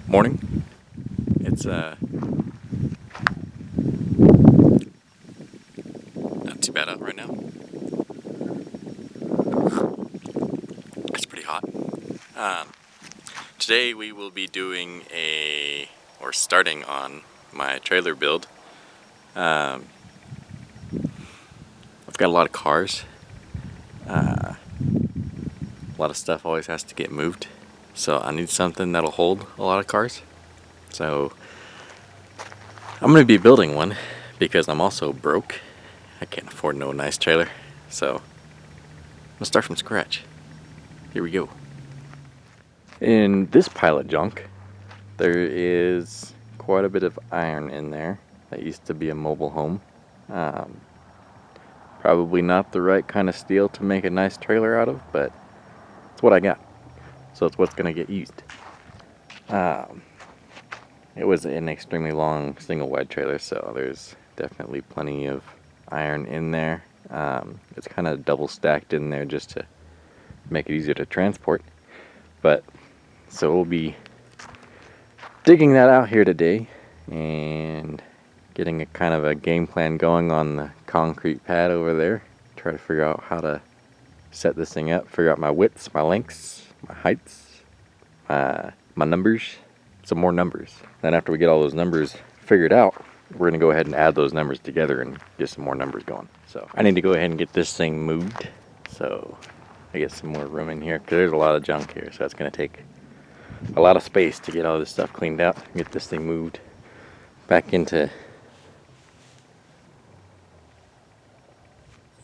Morning. It's not too bad out right now. It's pretty hot. Today we will be doing starting on my trailer build. I've got a lot of cars. A lot of stuff always has to get moved. So I need something that'll hold a lot of cars. So I'm going to be building one because I'm also broke. I can't afford no nice trailer. So I'm going to start from scratch. Here we go. In this pile of junk, there is quite a bit of iron in there that used to be a mobile home. Probably not the right kind of steel to make a nice trailer out of, but it's what I got. So it's what's going to get used. It was an extremely long single wide trailer, so there's definitely plenty of iron in there. It's kind of double stacked in there just to make it easier to transport. But so we'll be digging that out here today and getting a kind of a game plan going on the concrete pad over there. Try to figure out how to set this thing up, figure out my widths, my lengths, my heights, my numbers, some more numbers. Then after we get all those numbers figured out, we're gonna go ahead and add those numbers together and get some more numbers going. So I need to go ahead and get this thing moved so I get some more room in here, because there's a lot of junk here, so it's gonna take a lot of space to get all this stuff cleaned out and get this thing moved back into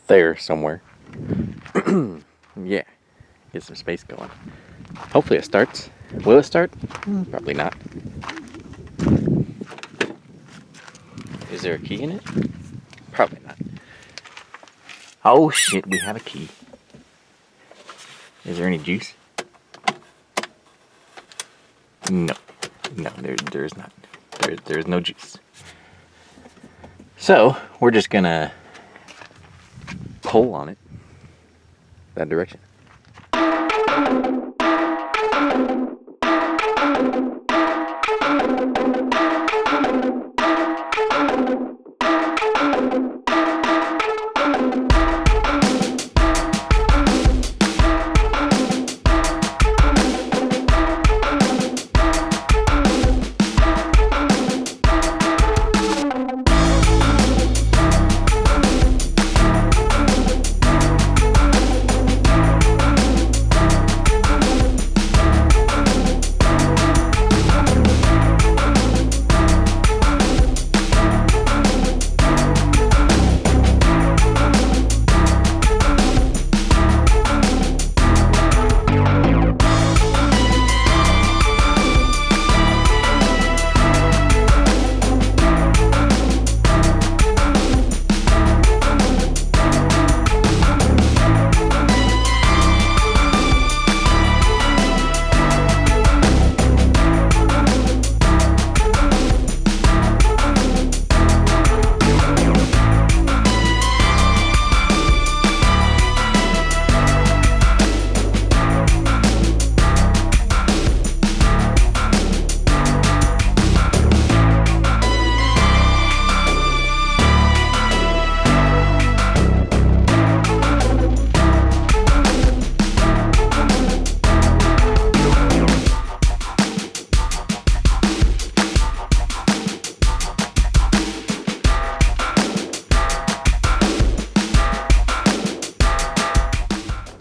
there somewhere. Yeah, get some space going. Hopefully it starts. Will it start? Probably not. Is there a key in it? Probably not. Oh shit, we have a key. Is there any juice? No, there's not. There's no juice. So we're just gonna pull on it that direction.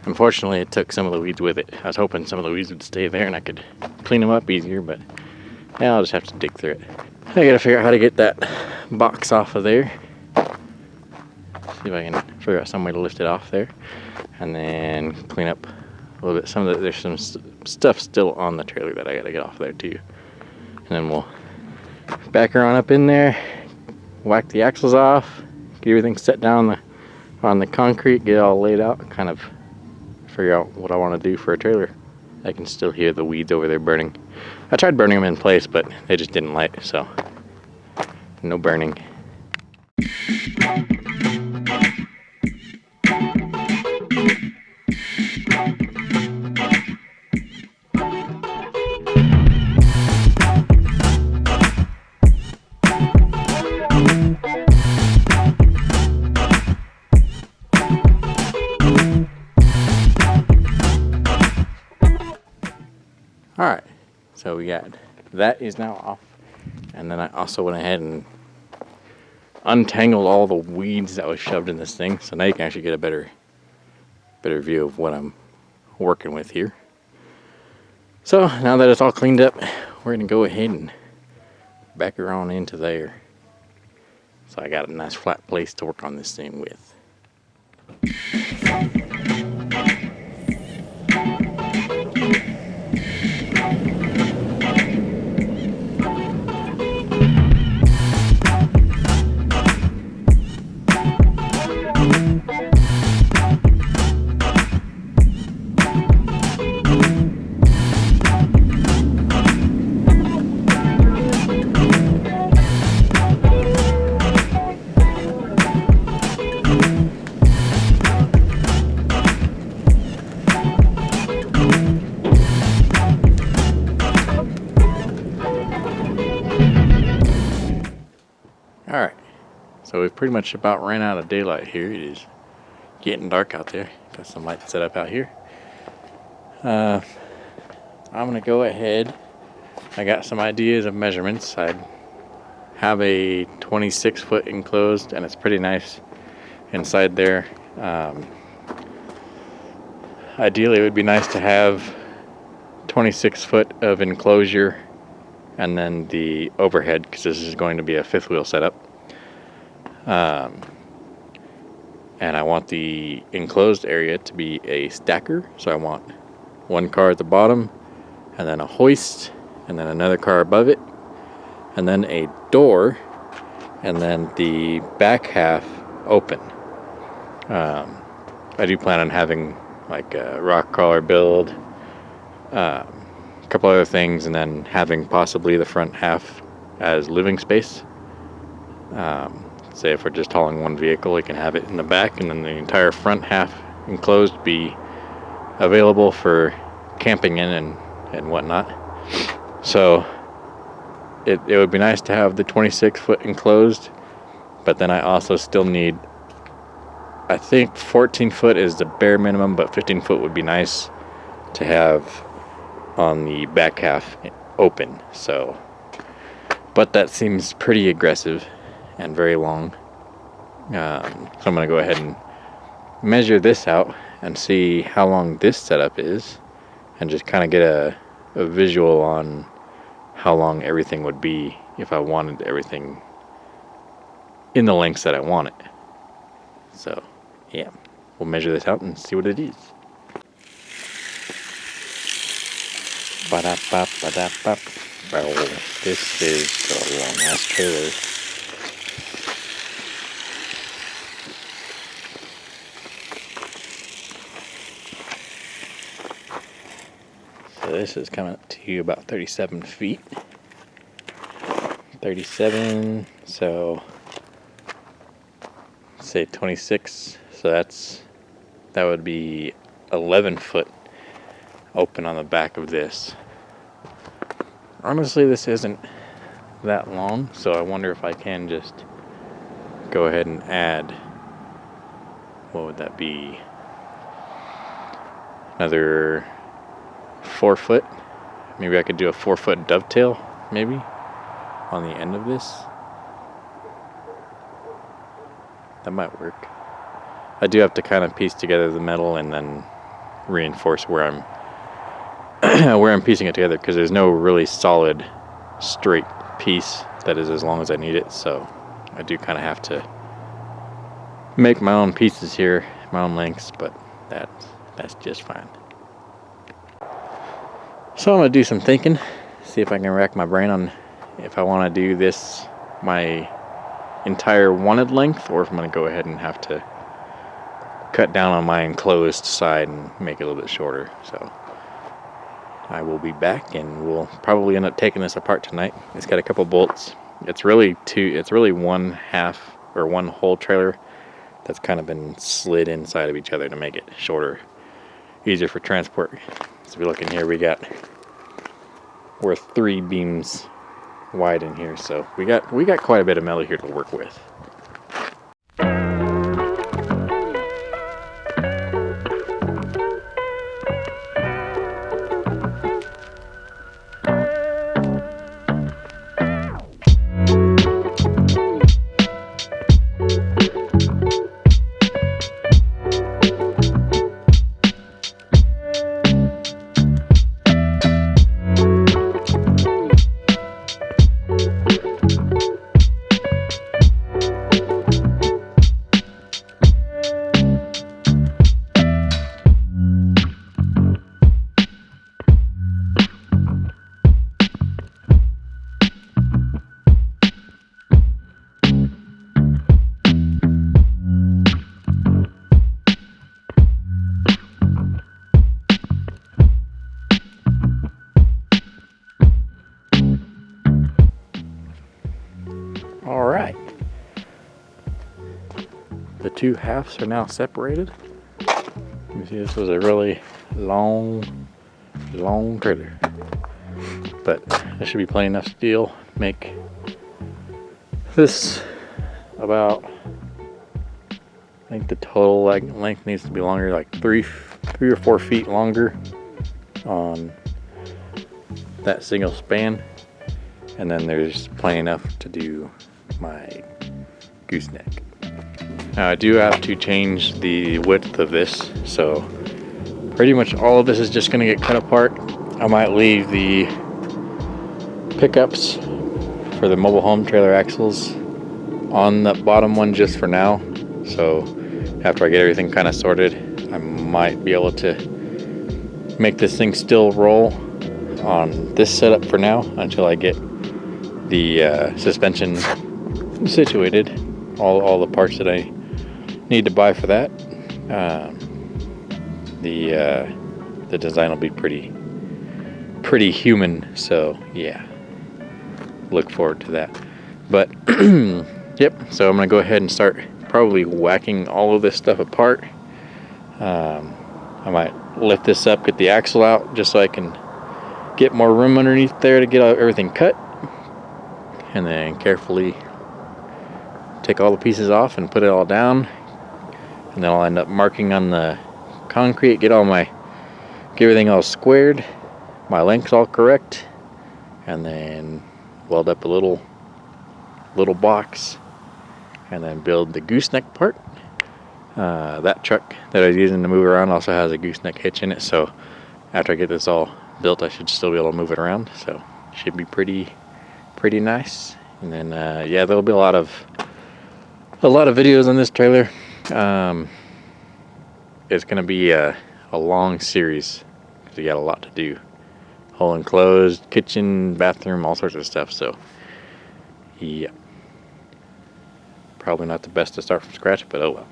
Unfortunately, it took some of the weeds with it. I was hoping some of the weeds would stay there and I could clean them up easier, but yeah, I'll just have to dig through it. I gotta figure out how to get that box off of there. See if I can figure out some way to lift it off there, and then clean up a little bit. There's some stuff still on the trailer that I gotta get off there too. And then we'll back her on up in there, whack the axles off, get everything set down on the concrete, get it all laid out, kind of figure out what I want to do for a trailer. I can still hear the weeds over there burning. I tried burning them in place, but they just didn't light, so no burning. So we got that is now off. And then I also went ahead and untangled all the weeds that was shoved in this thing. So now you can actually get a better view of what I'm working with here. So now that it's all cleaned up, we're gonna go ahead and back her on into there. So I got a nice flat place to work on this thing with. Alright, so we've pretty much about ran out of daylight here. It is getting dark out there. Got some light set up out here. I'm gonna go ahead. I got some ideas of measurements. I have a 26-foot enclosed, and it's pretty nice inside there. Ideally, it would be nice to have 26 foot of enclosure and then the overhead, because this is going to be a fifth wheel setup. And I want the enclosed area to be a stacker, so I want one car at the bottom, and then a hoist, and then another car above it, and then a door, and then the back half open. I do plan on having like a rock crawler build, a couple other things, and then having possibly the front half as living space. Say if we're just hauling one vehicle, we can have it in the back, and then the entire front half enclosed be available for camping in and whatnot. So it would be nice to have the 26-foot enclosed, but then I also still need, I think 14 foot is the bare minimum, but 15 foot would be nice to have on the back half open. So, but that seems pretty aggressive and very long. So I'm going to go ahead and measure this out and see how long this setup is, and just kind of get a visual on how long everything would be if I wanted everything in the lengths that I want it. So yeah, we'll measure this out and see what it is. Ba-da-ba-ba-da-ba. Oh, this is a long ass trailer. So this is coming up to about 37 feet. 37, so say 26, so that would be 11 foot open on the back of this. Honestly, this isn't that long, so I wonder if I can just go ahead and add, what would that be, another 4 foot. Maybe I could do a 4 foot dovetail, maybe, on the end of this. That might work. I do have to kind of piece together the metal and then reinforce where I'm where I'm piecing it together, because there's no really solid straight piece that is as long as I need it. So I do kind of have to make my own pieces here, my own lengths, but that's just fine. So I'm gonna do some thinking, see if I can rack my brain on if I want to do this my entire wanted length, or if I'm gonna go ahead and have to cut down on my enclosed side and make it a little bit shorter. So I will be back, and we'll probably end up taking this apart tonight. It's got a couple bolts. It's really one half or one whole trailer that's kind of been slid inside of each other to make it shorter, easier for transport. So if you look in here, we're 3 beams wide in here, so we got quite a bit of metal here to work with. the two halves are now separated. You see, this was a really long trailer, but there should be plenty enough steel to make this about, I think the total length needs to be longer, like three or 4 feet longer on that single span, and then there's plenty enough to do my gooseneck. Now I do have to change the width of this, so pretty much all of this is just going to get cut apart. I might leave the pickups for the mobile home trailer axles on the bottom one just for now, so after I get everything kind of sorted, I might be able to make this thing still roll on this setup for now until I get the suspension situated, all the parts that I need to buy for that. The design will be pretty human, so yeah, look forward to that. But yep, so I'm gonna go ahead and start probably whacking all of this stuff apart. I might lift this up, get the axle out just so I can get more room underneath there to get everything cut, and then carefully take all the pieces off and put it all down, and then I'll end up marking on the concrete, get everything all squared, my length's all correct, and then weld up a little box, and then build the gooseneck part. That truck that I was using to move around also has a gooseneck hitch in it, so after I get this all built I should still be able to move it around, so it should be pretty nice. And then yeah, there'll be a lot of videos on this trailer. It's gonna be a long series because we got a lot to do. Whole enclosed kitchen, bathroom, all sorts of stuff, so yeah, probably not the best to start from scratch, but oh well.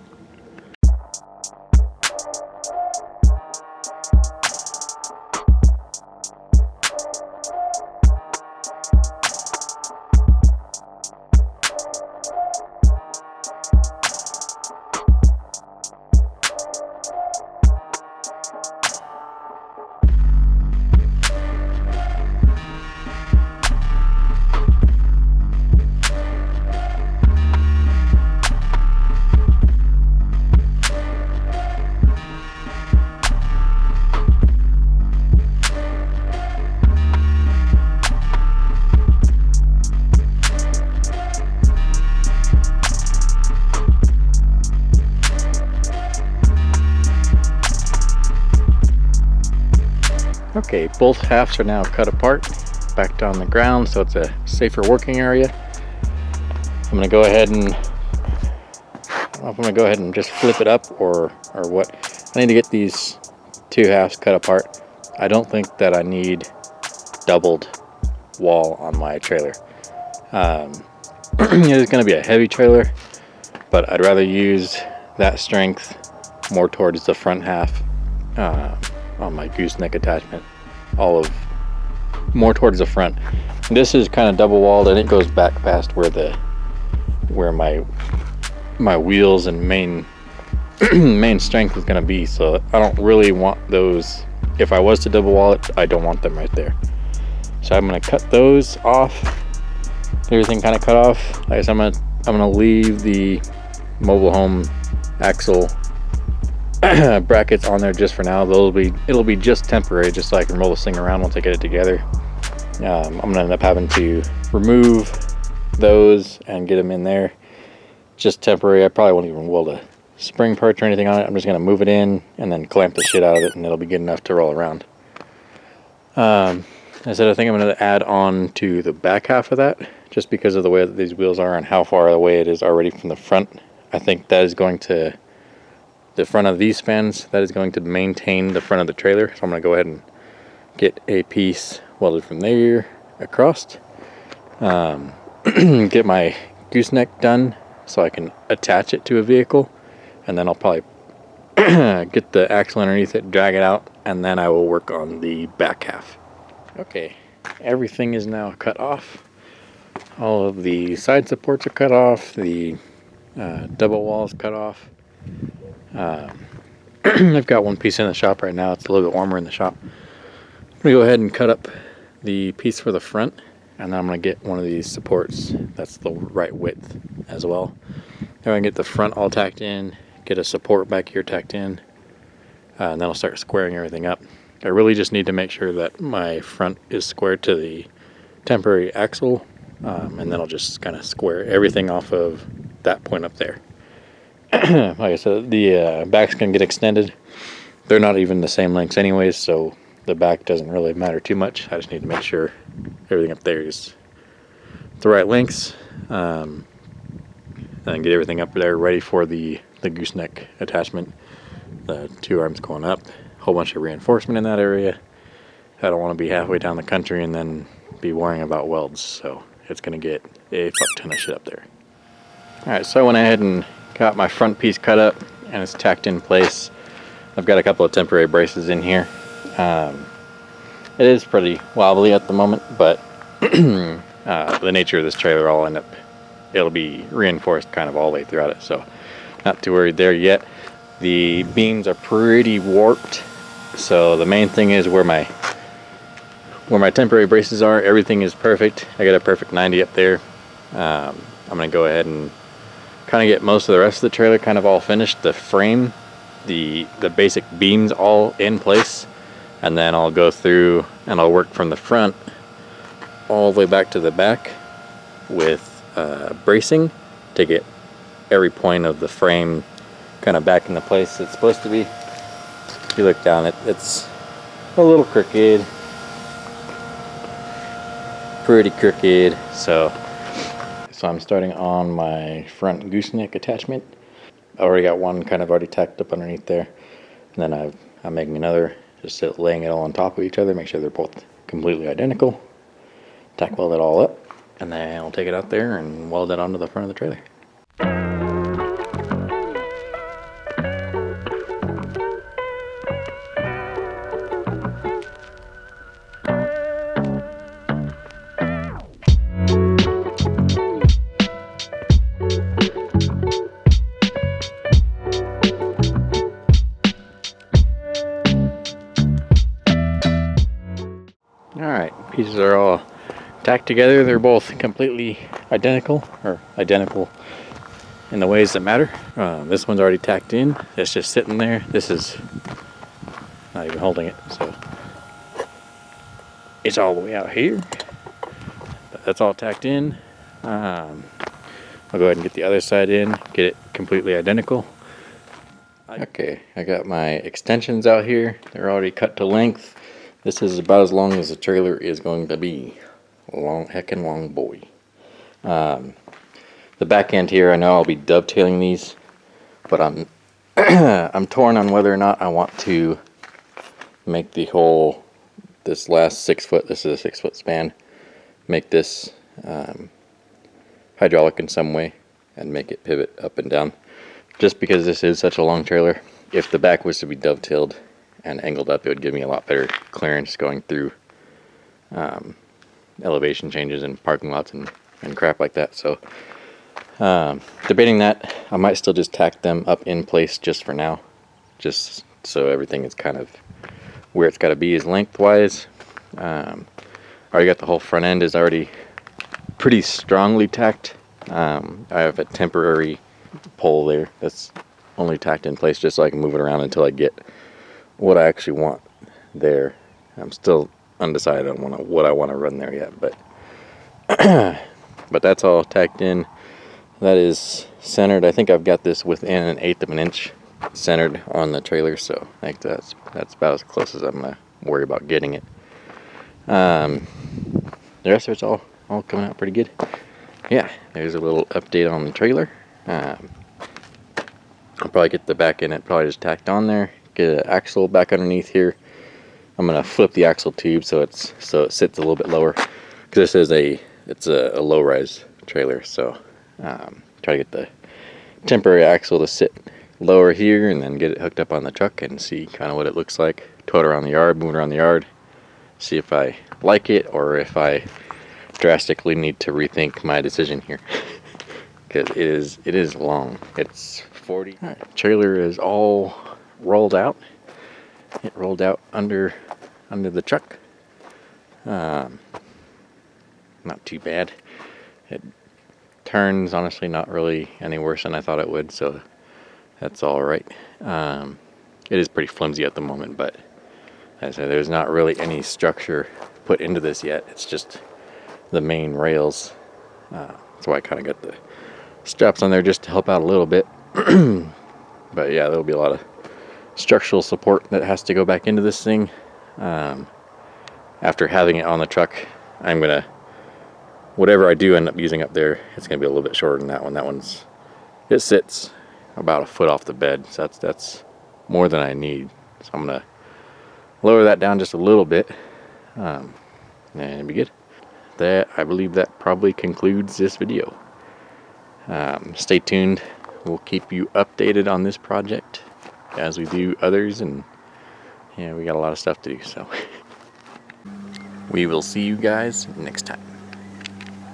Okay, both halves are now cut apart, back on the ground, so it's a safer working area. I'm gonna go ahead and, I don't know if I'm gonna go ahead and just flip it up or what. I need to get these two halves cut apart. I don't think that I need doubled wall on my trailer. It is gonna be a heavy trailer, but I'd rather use that strength more towards the front half on my gooseneck attachment, more towards the front. And this is kind of double walled, and it goes back past where my wheels and main strength is going to be, so I don't really want those. If I was to double wall it, I don't want them right there, so I'm going to cut those off. Everything kind of cut off. I guess I'm gonna leave the mobile home axle brackets on there just for now. It'll be just temporary, just so I can roll this thing around once I get it together. I'm gonna end up having to remove those and get them in there, just temporary. I probably won't even weld a spring perch or anything on it. I'm just gonna move it in and then clamp the shit out of it, and it'll be good enough to roll around. I said I think I'm gonna add on to the back half of that, just because of the way that these wheels are and how far away it is already from the front. I think that is going to, the front of these spans, that is going to maintain the front of the trailer. So I'm going to go ahead and get a piece welded from there across. Get my gooseneck done so I can attach it to a vehicle, and then I'll probably get the axle underneath it, drag it out, and then I will work on the back half. Okay, everything is now cut off. All of the side supports are cut off. The double walls cut off. I've got one piece in the shop right now. It's a little bit warmer in the shop. I'm gonna go ahead and cut up the piece for the front, and then I'm gonna get one of these supports that's the right width as well. Then I can get the front all tacked in, get a support back here tacked in, and then I'll start squaring everything up. I really just need to make sure that my front is squared to the temporary axle, and then I'll just kind of square everything off of that point up there. Like I said, the backs can get extended. They're not even the same lengths anyways, so the back doesn't really matter too much. I just need to make sure everything up there is the right lengths, and get everything up there ready for the gooseneck attachment. The two arms going up, a whole bunch of reinforcement in that area. I don't want to be halfway down the country and then be worrying about welds, so it's going to get a fuck ton of shit up there. Alright, so I went ahead and got my front piece cut up and it's tacked in place. I've got a couple of temporary braces in here. It is pretty wobbly at the moment, but the nature of this trailer, it'll be reinforced kind of all the way throughout it, so not too worried there yet. The beams are pretty warped, so the main thing is where my temporary braces are, everything is perfect. I got a perfect 90 up there. I'm gonna go ahead and kind of get most of the rest of the trailer kind of all finished. The frame, the basic beams all in place, and then I'll go through and I'll work from the front all the way back to the back with bracing to get every point of the frame kind of back in the place it's supposed to be. If you look down, it's a little crooked, pretty crooked. So I'm starting on my front gooseneck attachment. I already got one kind of already tacked up underneath there, and then I'm making another, just laying it all on top of each other, make sure they're both completely identical. Tack weld it all up, and then I'll take it out there and weld it onto the front of the trailer. Alright, pieces are all tacked together. They're both completely identical, or identical in the ways that matter. This one's already tacked in. It's just sitting there. This is not even holding it, so it's all the way out here. But that's all tacked in. I'll go ahead and get the other side in, get it completely identical. Okay, I got my extensions out here. They're already cut to length. This is about as long as the trailer is going to be. Long, heckin' long boy. The back end here, I know I'll be dovetailing these, but I'm I'm torn on whether or not I want to make this last 6 foot, this is a 6 foot span, make this hydraulic in some way and make it pivot up and down. Just because this is such a long trailer, if the back was to be dovetailed and angled up, it would give me a lot better clearance going through elevation changes in parking lots and crap like that. So debating that, I might still just tack them up in place just for now, just so everything is kind of where it's got to be is lengthwise. Already got the whole front end is already pretty strongly tacked. I have a temporary pole there that's only tacked in place just so I can move it around until I get what I actually want there. I'm still undecided on what I want to run there yet, but but that's all tacked in. That is centered. I think I've got this within 1/8 of an inch centered on the trailer, so I think that's about as close as I'm gonna worry about getting it. The rest of it's all coming out pretty good. Yeah, there's a little update on the trailer. I'll probably get the back end, probably just tacked on there. Get an axle back underneath here. I'm gonna flip the axle tube so it sits a little bit lower, because this is it's a low rise trailer. So try to get the temporary axle to sit lower here, and then get it hooked up on the truck and see kind of what it looks like. Tow it around the yard, move it around the yard, see if I like it or if I drastically need to rethink my decision here. because it is long. It's 40. All right, trailer is all rolled out. It rolled out under the truck. Not too bad. It turns, honestly, not really any worse than I thought it would, so that's all right. It is pretty flimsy at the moment, but as I said, there's not really any structure put into this yet. It's just the main rails. That's why I kind of got the straps on there just to help out a little bit. But yeah, there'll be a lot of structural support that has to go back into this thing. After having it on the truck, I'm gonna, whatever I do end up using up there, it's gonna be a little bit shorter than that one. That one's, it sits about a foot off the bed, so that's more than I need. So I'm gonna lower that down just a little bit, and it'll be good. I believe that probably concludes this video. Stay tuned. We'll keep you updated on this project as we do others, and yeah, we got a lot of stuff to do, so we will see you guys next time.